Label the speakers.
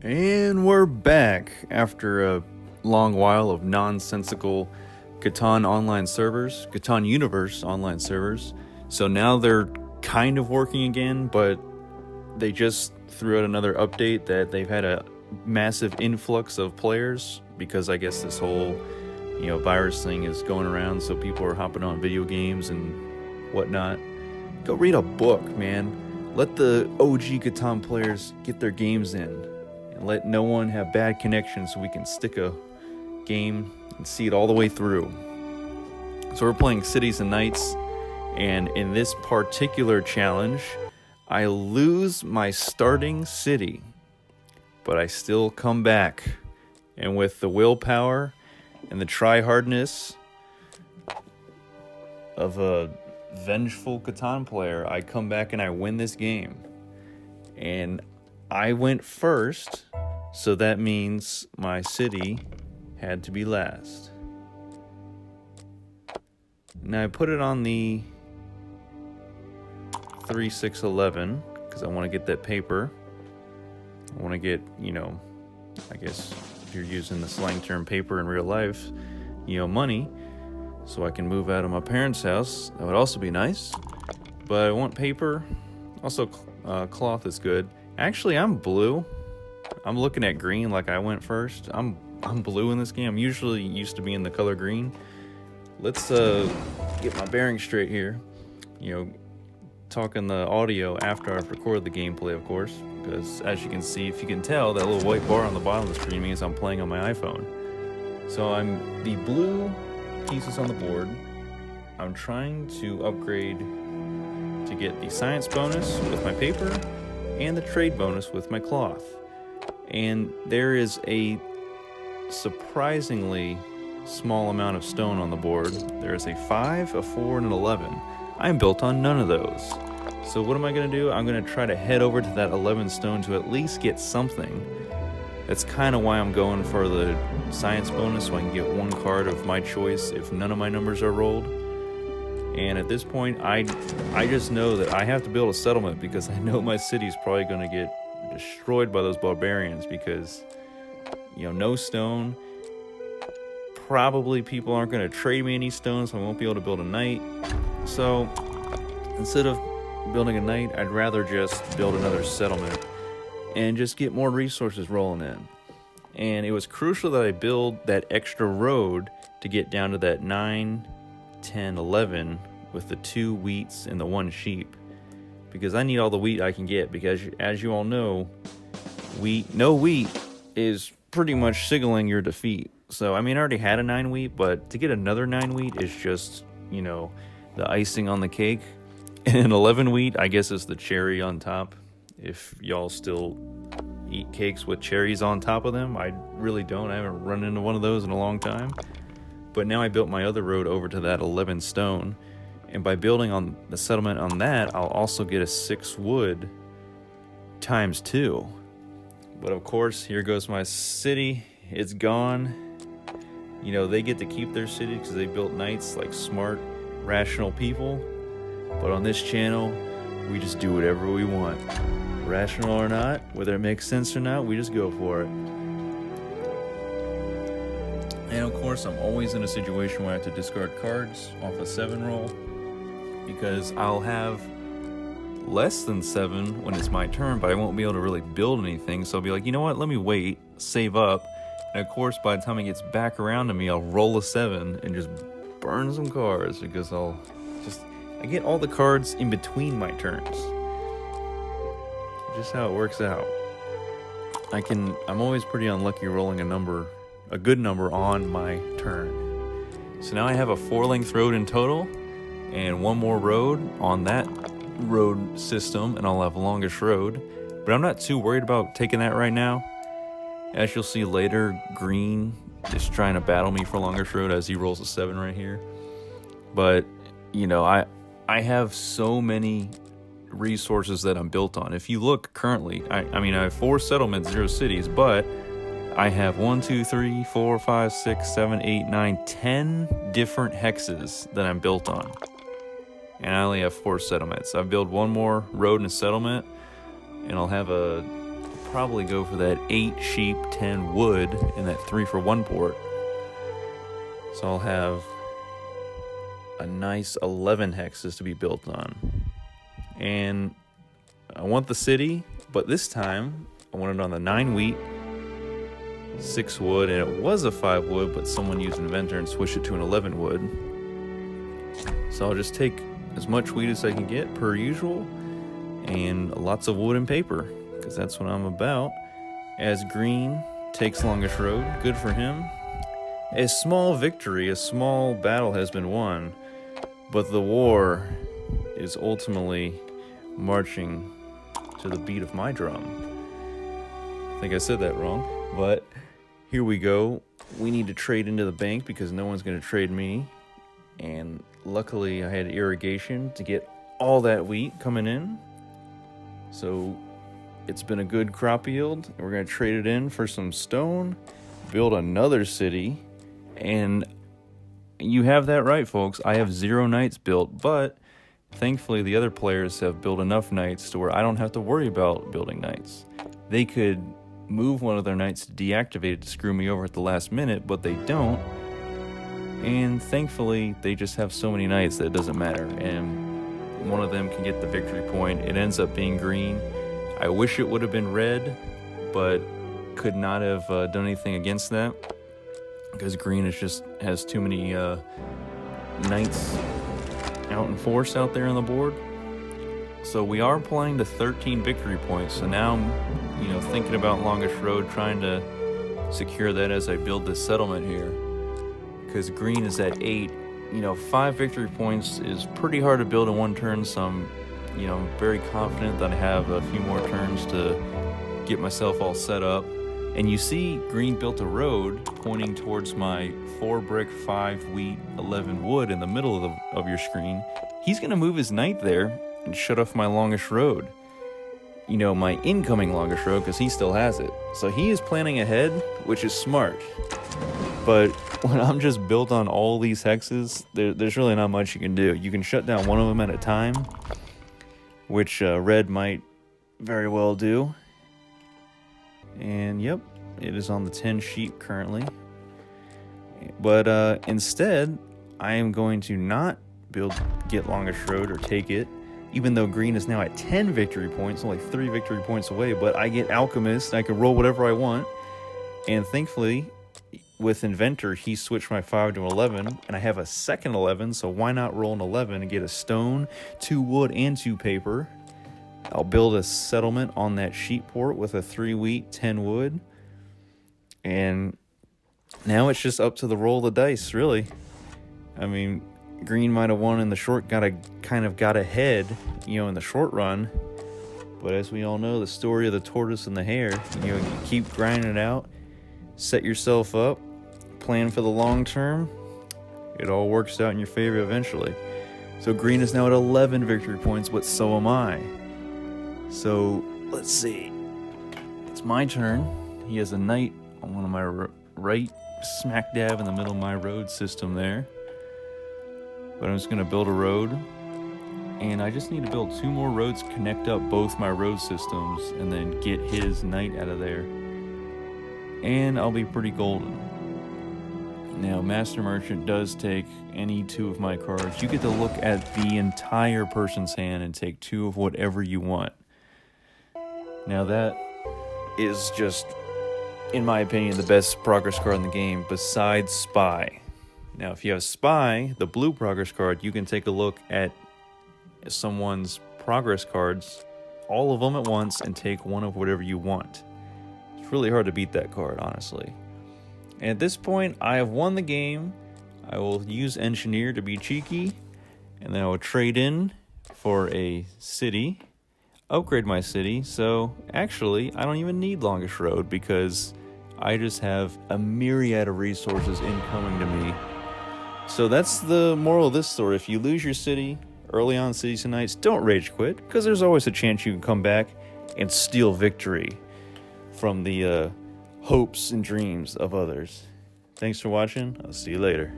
Speaker 1: And we're back after a long while of nonsensical Catan online servers, Catan Universe online servers. So now they're kind of working again, but they just threw out another update that they've had a massive influx of players because I guess this whole, virus thing is going around, so people are hopping on video games and whatnot. Go read a book, man. Let the OG Catan players get their games in. And let no one have bad connections so we can stick a game and see it all the way through. So we're playing Cities and Knights, and in this particular challenge, I lose my starting city, but I still come back. And with the willpower and the try-hardness of a vengeful Catan player, I come back and I win this game. And I went first, so that means my city had to be last. Now I put it on the 3-6-11 because I want to get that paper. I want to get, I guess if you're using the slang term paper in real life, money, so I can move out of my parents' house. That would also be nice. But I want paper. Also, cloth is good. Actually, I'm blue. I'm looking at green like I went first. I'm blue in this game. I'm usually used to being the color green. Let's get my bearings straight here. Talking the audio after I've recorded the gameplay, of course, because as you can see, if you can tell, that little white bar on the bottom of the screen means I'm playing on my iPhone. So I'm the blue pieces on the board. I'm trying to upgrade to get the science bonus with my paper and the trade bonus with my cloth. And there is a surprisingly small amount of stone on the board. There is a 5, a 4, and an 11. I am built on none of those. So what am I going to do? I'm going to try to head over to that 11 stone to at least get something. That's kind of why I'm going for the science bonus, so I can get one card of my choice if none of my numbers are rolled. And at this point, I just know that I have to build a settlement because I know my city's probably going to get destroyed by those barbarians because, no stone. Probably people aren't going to trade me any stone, so I won't be able to build a knight. So instead of building a knight, I'd rather just build another settlement and just get more resources rolling in. And it was crucial that I build that extra road to get down to that 9, 10, 11 with the 2 wheats and the 1 sheep, because I need all the wheat I can get, because as you all know, no wheat is pretty much signaling your defeat. So I already had a 9 wheat, but to get another 9 wheat is just, the icing on the cake. And an 11 wheat, I guess, is the cherry on top. If y'all still eat cakes with cherries on top of them, I really don't. I haven't run into one of those in a long time. But now I built my other road over to that 11 stone. And by building on the settlement on that, I'll also get a 6 wood times 2. But of course, here goes my city. It's gone. They get to keep their city because they built knights like smart, rational people. But on this channel, we just do whatever we want. Rational or not, whether it makes sense or not, we just go for it. And of course, I'm always in a situation where I have to discard cards off a 7 roll, because I'll have less than 7 when it's my turn, but I won't be able to really build anything. So I'll be like, you know what, let me wait, save up. And of course, by the time it gets back around to me, I'll roll a 7 and just burn some cards, because I get all the cards in between my turns. Just how it works out. I'm always pretty unlucky rolling a good number on my turn. So now I have a 4-length road in total, and 1 more road on that road system, and I'll have longest road. But I'm not too worried about taking that right now. As you'll see later, green is trying to battle me for longest road as he rolls a 7 right here. But, I have so many resources that I'm built on. If you look currently, I have 4 settlements, 0 cities, but I have 1, 2, 3, 4, 5, 6, 7, 8, 9, 10 different hexes that I'm built on. And I only have 4 settlements. I've built 1 more road and a settlement, and I'll have a probably go for that 8 sheep, 10 wood, and that 3-for-1 port. So I'll have a nice 11 hexes to be built on. And I want the city, but this time I want it on the 9 wheat, 6 wood, and it was a 5 wood, but someone used Inventor and switched it to an 11 wood. So I'll just take as much wheat as I can get per usual, and lots of wood and paper, because that's what I'm about. As green takes longest road, good for him. A small victory, a small battle has been won, but the war is ultimately marching to the beat of my drum. I think I said that wrong, but here we go. We need to trade into the bank because no one's going to trade me. And luckily I had irrigation to get all that wheat coming in. So it's been a good crop yield. We're going to trade it in for some stone, build another city. And you have that right, folks. I have 0 knights built, but thankfully the other players have built enough knights to where I don't have to worry about building knights. They could move one of their knights to deactivate it to screw me over at the last minute, but they don't. And thankfully they just have so many knights that it doesn't matter. And one of them can get the victory point. It ends up being green. I wish it would have been red, but could not have done anything against that, because green has too many knights out in force out there on the board. So we are playing to 13 victory points. So now I'm, thinking about longest road, trying to secure that as I build this settlement here. Because green is at 8. 5 victory points is pretty hard to build in one turn. So I'm, very confident that I have a few more turns to get myself all set up. And you see green built a road pointing towards my 4 brick, 5 wheat, 11 wood in the middle of your screen. He's going to move his knight there and shut off my longest road. My incoming longest road, because he still has it. So he is planning ahead, which is smart. But when I'm just built on all these hexes, there's really not much you can do. You can shut down one of them at a time, which red might very well do. And yep, it is on the 10 sheep currently. But instead, I am going to not get longest road or take it, even though green is now at 10 victory points, only 3 victory points away. But I get alchemist, and I can roll whatever I want. And thankfully, with Inventor, he switched my 5 to 11, and I have a second 11, so why not roll an 11 and get a stone, 2 wood, and 2 paper. I'll build a settlement on that sheep port with a 3 wheat, 10 wood. And now it's just up to the roll of the dice, really. I mean, green might have won in the short, got ahead, in the short run. But as we all know, the story of the tortoise and the hare, you keep grinding it out, set yourself up, plan for the long term. It all works out in your favor eventually. So green is now at 11 victory points, but so am I. So, let's see. It's my turn. He has a knight on one of my right, smack dab in the middle of my road system there. But I'm just going to build a road. And I just need to build 2 more roads, connect up both my road systems, and then get his knight out of there. And I'll be pretty golden. Now, Master Merchant does take any 2 of my cards. You get to look at the entire person's hand and take 2 of whatever you want. Now that is just, in my opinion, the best progress card in the game besides Spy. Now if you have Spy, the blue progress card, you can take a look at someone's progress cards, all of them at once, and take 1 of whatever you want. It's really hard to beat that card, honestly. And at this point, I have won the game. I will use Engineer to be cheeky, and then I will trade in for a city. Upgrade my city, so actually I don't even need longest road because I just have a myriad of resources incoming to me. So that's the moral of this story. If you lose your city early on Cities and Nights, don't rage quit, because there's always a chance you can come back and steal victory from the hopes and dreams of others. Thanks for watching. I'll see you later.